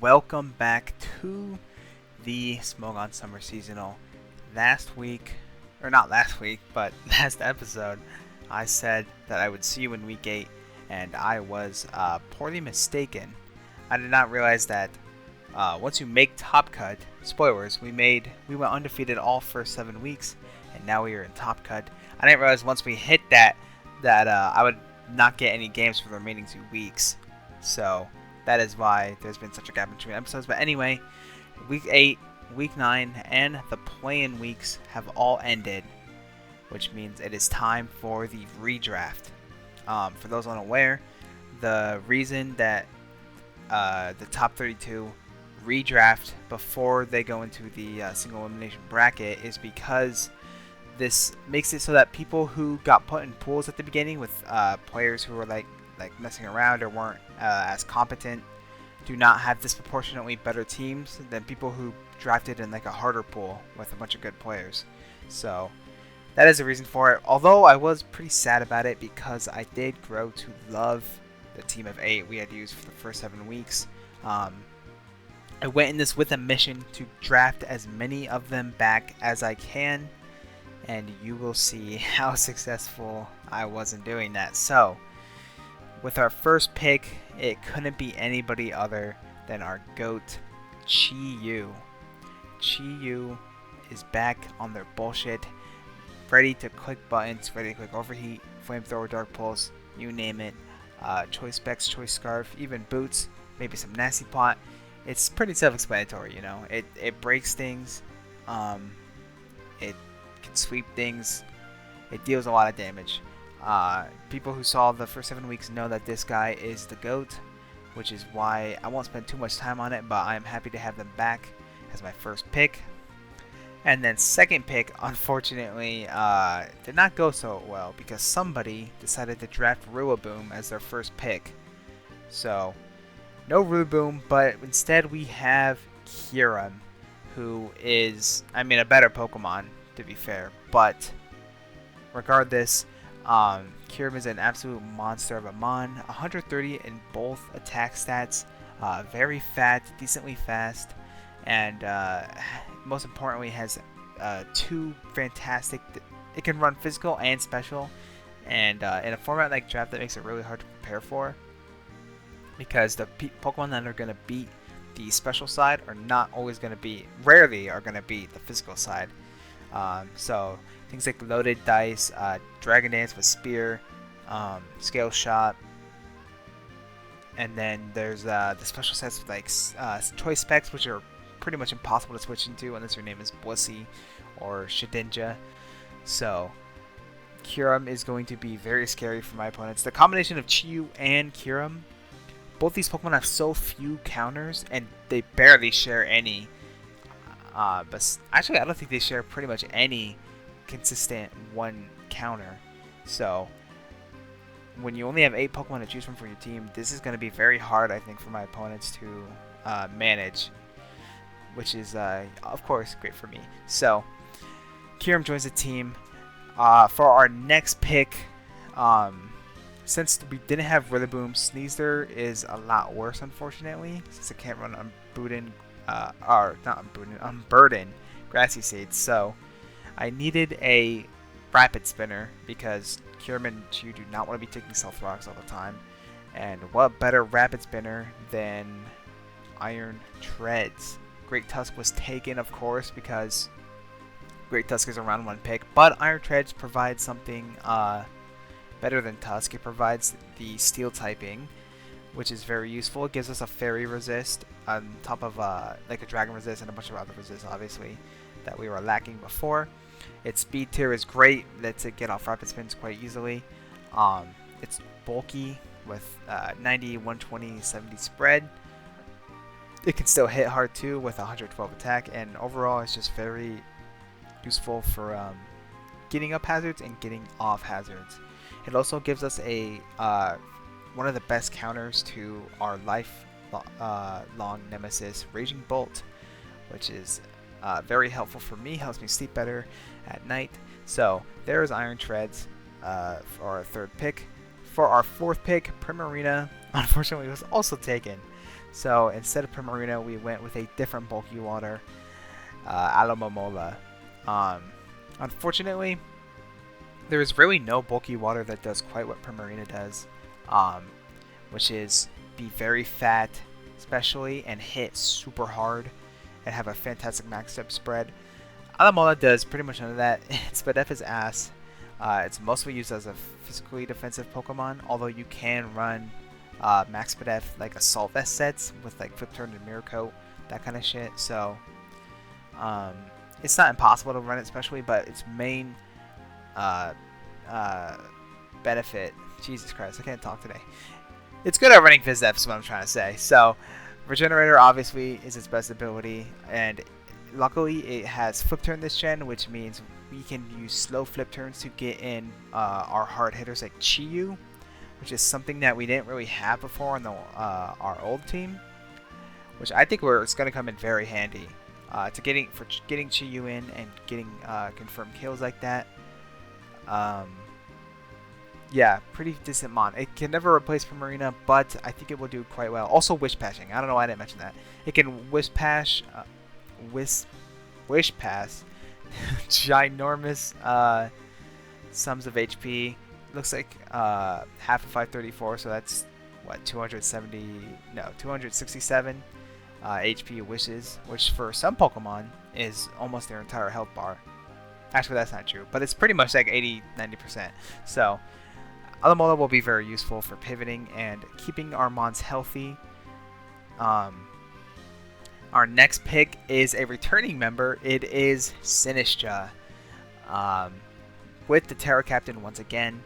Welcome back to the Smogon Summer Seasonal. Last week, or not last week, but last episode, I said that I would see you in week 8, and I was poorly mistaken. I did not realize that once you make Top Cut, spoilers, we went undefeated all first 7 weeks, and now we are in Top Cut. I didn't realize once we hit that I would not get any games for the remaining 2 weeks. So that is why there's been such a gap between episodes. But anyway, week 8, week 9, and the play-in weeks have all ended, which means it is time for the redraft. For those unaware, the reason that the top 32 redraft before they go into the single elimination bracket is because this makes it so that people who got put in pools at the beginning with players who were like messing around or weren't as competent do not have disproportionately better teams than people who drafted in like a harder pool with a bunch of good players. So that is the reason for it. Although I was pretty sad about it because I did grow to love the team of 8 we had used for the first 7 weeks. I went in this with a mission to draft as many of them back as I can, and you will see how successful I was in doing that. So with our first pick, it couldn't be anybody other than our GOAT, Chi-Yu. Chi-Yu is back on their bullshit, ready to click buttons, ready to click overheat, flamethrower, dark pulse, you name it. Choice specs, choice scarf, even boots, maybe some nasty pot. It's pretty self-explanatory, you know. It breaks things, it can sweep things, it deals a lot of damage. People who saw the first 7 weeks know that this guy is the GOAT, which is why I won't spend too much time on it, but I am happy to have them back as my first pick. And then second pick, unfortunately, did not go so well because somebody decided to draft Rillaboom as their first pick. So, no Rillaboom, but instead we have Kyurem, who is, a better Pokemon, to be fair, but regardless, Kyurem is an absolute monster of a mon. 130 in both attack stats, very fat, decently fast, and most importantly has 2 fantastic. It can run physical and special, and in a format like draft that makes it really hard to prepare for, because the Pokemon that are going to beat the special side are not always going to be, rarely are going to beat the physical side. So things like Loaded Dice, Dragon Dance with Spear, Scale Shot, and then there's the special sets like Choice Specs, which are pretty much impossible to switch into unless your name is Blissey or Shedinja. So Kyurem is going to be very scary for my opponents. The combination of Chi-Yu and Kyurem, both these Pokemon have so few counters, and they barely share any. But actually, I don't think they share pretty much any consistent 1 counter. So when you only have 8 Pokemon to choose from for your team, this is going to be very hard, I think, for my opponents to manage, which is, of course, great for me. So Kyurem joins the team. For our next pick, since we didn't have Rillaboom, Sneasler is a lot worse, unfortunately, since it can't run Unburden, Unburden Grassy Seeds. So I needed a Rapid Spinner because Kyurem and Chi-Yu do not want to be taking Stealth Rocks all the time. And what better Rapid Spinner than Iron Treads? Great Tusk was taken, of course, because Great Tusk is a round 1 pick. But Iron Treads provides something better than Tusk. It provides the Steel typing, which is very useful. It gives us a Fairy resist on top of like a Dragon resist and a bunch of other resists, obviously, that we were lacking before. Its speed tier is great, lets it get off rapid spins quite easily. It's bulky with 90, 120, 70 spread. It can still hit hard too with 112 attack, and overall it's just very useful for getting up hazards and getting off hazards. It also gives us a one of the best counters to our long nemesis, Raging Bolt, which is very helpful for me, helps me sleep better at night. So there's Iron Treads for our third pick. For our fourth pick, Primarina, unfortunately, was also taken. So instead of Primarina, we went with a different bulky water, Alomomola. Unfortunately, there is really no bulky water that does quite what Primarina does, which is be very fat, especially, and hit super hard, and have a fantastic max step spread. Alomola does pretty much none of that. Its Spadef is ass. It's mostly used as a physically defensive Pokemon, although you can run Max Spadef like Assault Vest sets with like Flip Turn and Mirror Coat, that kind of shit. So it's not impossible to run it, especially, but its main benefit, Jesus Christ, I can't talk today. It's good at running Phys Def is what I'm trying to say. So Regenerator obviously is its best ability, and luckily it has Flip Turn this gen, which means we can use slow flip turns to get in our hard hitters like Chi-Yu, which is something that we didn't really have before on the our old team, which I think it's going to come in very handy for getting Chi-Yu in and getting confirmed kills like that. Yeah, pretty decent mon. It can never replace Primarina, but I think it will do quite well. Also, Wish Pashing. I don't know why I didn't mention that. It can Wish Pass ginormous sums of HP. Looks like half of 534, so that's what 267 HP wishes, which for some Pokemon is almost their entire health bar. Actually, that's not true, but it's pretty much like 80-90%. So Alomola will be very useful for pivoting and keeping our mons healthy. Our next pick is a returning member. It is Sinistcha. With the Terra Captain once again.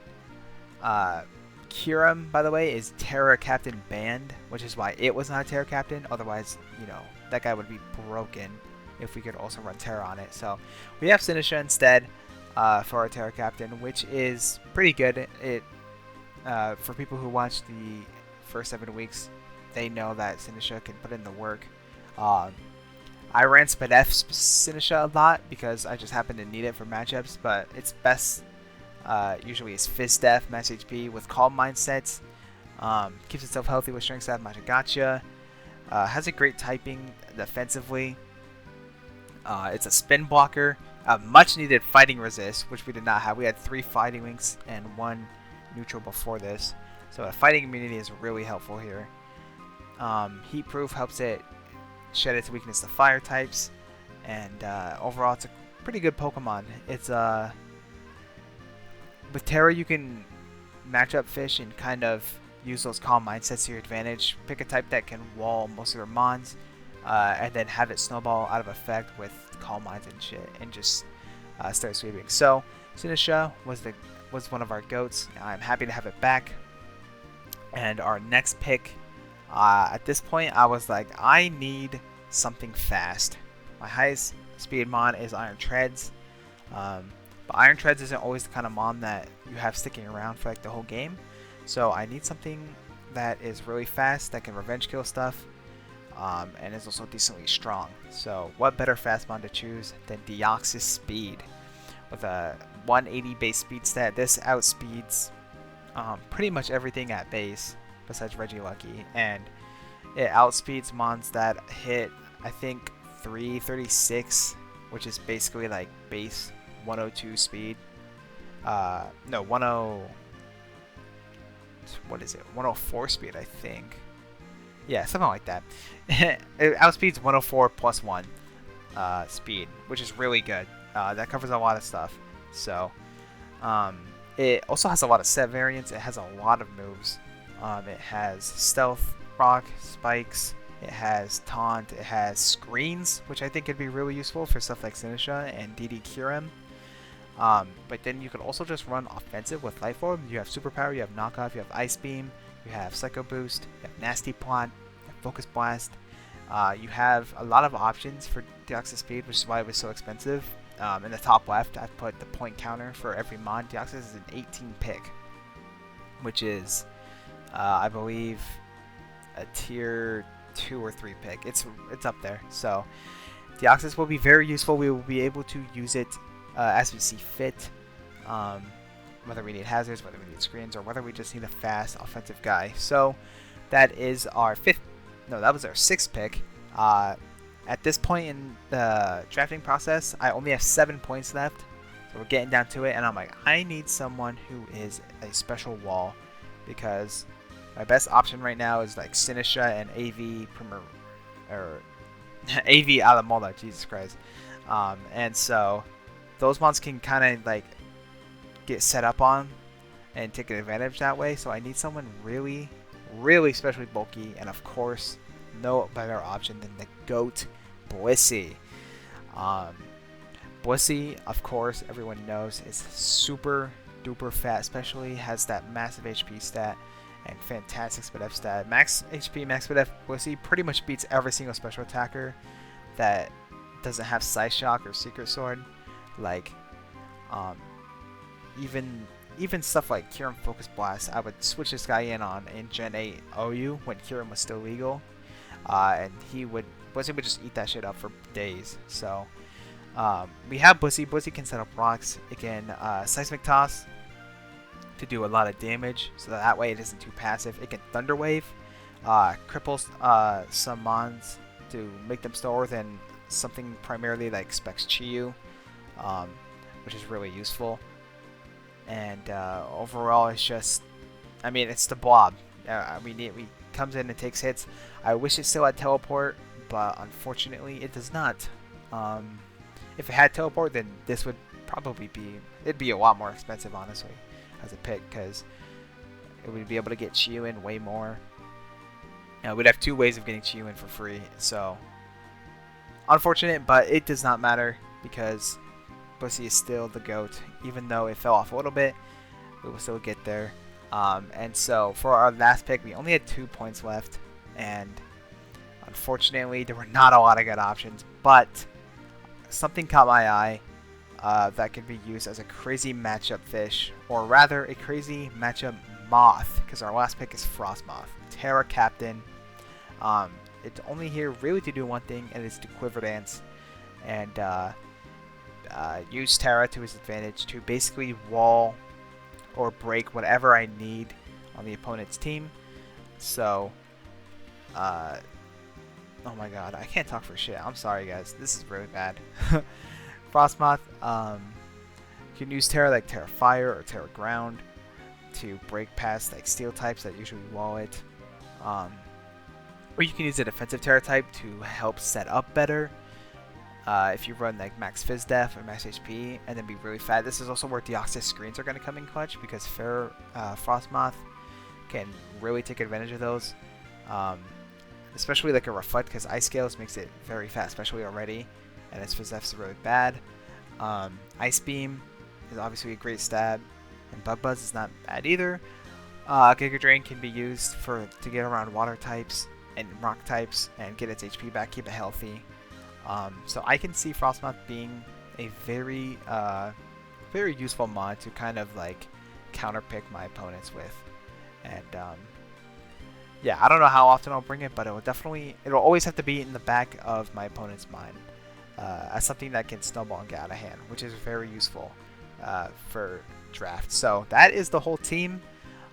Kyurem, by the way, is Terra Captain banned, which is why it was not a Terra Captain. Otherwise, you know, that guy would be broken if we could also run Terra on it. So we have Sinistcha instead for our Terra Captain, which is pretty good. For people who watched the first 7 weeks, they know that Sinistcha can put in the work. I ran Spadef Sinistcha a lot because I just happened to need it for matchups, but its best usually is Phys Def, Max HP with Calm Mindsets. Keeps itself healthy with Strength Staff, Magic Gotcha. Has a great typing defensively. It's a spin blocker. Much needed fighting resist, which we did not have. We had 3 fighting links and 1 neutral before this. So a fighting immunity is really helpful here. Heat Proof helps it shed its weakness to fire types, and overall it's a pretty good Pokemon. It's with Terra you can match up fish and kind of use those calm mindsets to your advantage. Pick a type that can wall most of your mons, and then have it snowball out of effect with calm minds and shit, and just start sweeping. So Sinistcha was one of our goats. I'm happy to have it back. And our next pick, at this point I was like, I need something fast. My highest speed mon is Iron Treads, but Iron Treads isn't always the kind of mon that you have sticking around for like the whole game. So I need something that is really fast, that can revenge kill stuff, and is also decently strong. So what better fast mon to choose than Deoxys Speed? With a 180 base speed stat, this outspeeds pretty much everything at base besides Regilucky, and it outspeeds mons that hit, I think, 336, which is basically like base 102 speed. No, 10. What is it? 104 speed, I think. Yeah, something like that. It outspeeds 104 plus 1 speed, which is really good. That covers a lot of stuff. So, it also has a lot of set variants. It has a lot of moves. It has Stealth, Rock, Spikes. It has Taunt. It has Screens, which I think could be really useful for stuff like Sinistcha and DD Kyurem. But then you could also just run offensive with Life Orb. You have Superpower, you have Knockoff, you have Ice Beam, you have Psycho Boost, you have Nasty Plot, you have Focus Blast. You have a lot of options for Deoxys Speed, which is why it was so expensive. In the top left, I've put the point counter for every mod. Deoxys is an 18 pick, which is, I believe, a tier 2 or 3 pick. It's up there. So Deoxys will be very useful. We will be able to use it as we see fit, whether we need hazards, whether we need screens, or whether we just need a fast offensive guy. So that is our 5th no, that was their 6th pick. At this point in the drafting process, I only have 7 points left. So we're getting down to it, and I'm like, I need someone who is a special wall, because my best option right now is like Sinistra and AV or AV Alamola, Jesus Christ. And so those ones can kind of like get set up on and take advantage that way. So I need someone really, really specially bulky, and of course, no better option than the GOAT, Blissey. Blissey, of course, everyone knows, is super duper fat, especially has that massive HP stat and fantastic speed F stat. Max HP, max speed F, Blissey pretty much beats every single special attacker that doesn't have Scythe Shock or Secret Sword. Like, even stuff like Kieran Focus Blast, I would switch this guy in Gen 8 OU when Kieran was still legal, and Blissey would just eat that shit up for days. So we have Blissey. Blissey can set up rocks. It can Seismic Toss to do a lot of damage, so that way it isn't too passive. It can Thunder Wave, cripples some mons to make them slower than something primarily like Specs Chiyu, which is really useful. And overall, it's just, I mean, it's the blob. I mean, it comes in and takes hits. I wish it still had teleport, but unfortunately, it does not. If it had teleport, then this would probably it'd be a lot more expensive, honestly, as a pick, because it would be able to get Chiyu in way more. We'd have 2 ways of getting Chiyu in for free, so unfortunate, but it does not matter because Blissey is still the GOAT. Even though it fell off a little bit, we will still get there. And so for our last pick, we only had 2 points left, and unfortunately there were not a lot of good options, but something caught my eye that could be used as a crazy matchup fish, or rather a crazy matchup moth, because our last pick is Frost Moth, Terra Captain. It's only here really to do one thing, and it's to Quiver Dance and use Terra to his advantage to basically wall or break whatever I need on the opponent's team. So, oh my god, I can't talk for shit. I'm sorry, guys. This is really bad. Frostmoth, you can use Terra like Terra Fire or Terra Ground to break past like steel types that usually wall it. Or you can use a defensive Terra type to help set up better. If you run like max Fizz Def or max HP and then be really fat. This is also where Deoxys screens are going to come in clutch, because Frostmoth can really take advantage of those. Especially like a Reflect, because Ice Scales makes it very fat, especially already, and its Fizz Def is really bad. Ice Beam is obviously a great stab, and Bug Buzz is not bad either. Giga Drain can be used to get around water types and rock types and get its HP back, keep it healthy. So I can see Frostmoth being a very, very useful mod to kind of like counterpick my opponents with. And yeah, I don't know how often I'll bring it, but it'll always have to be in the back of my opponent's mind as something that can snowball and get out of hand, which is very useful for draft. So that is the whole team.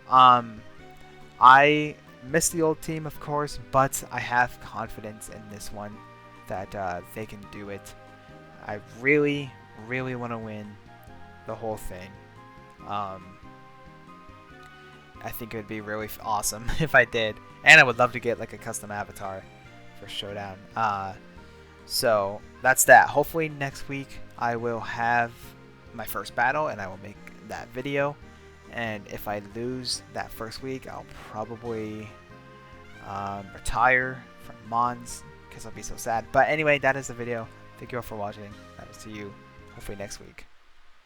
I miss the old team, of course, but I have confidence in this one that they can do it. I really, really want to win the whole thing. I think it would be really awesome if I did, and I would love to get like a custom avatar for Showdown. So that's that. Hopefully next week I will have my first battle and I will make that video. And if I lose that first week, I'll probably retire from Mons, because I'll be so sad. But anyway, that is the video. Thank you all for watching. I will see you hopefully next week.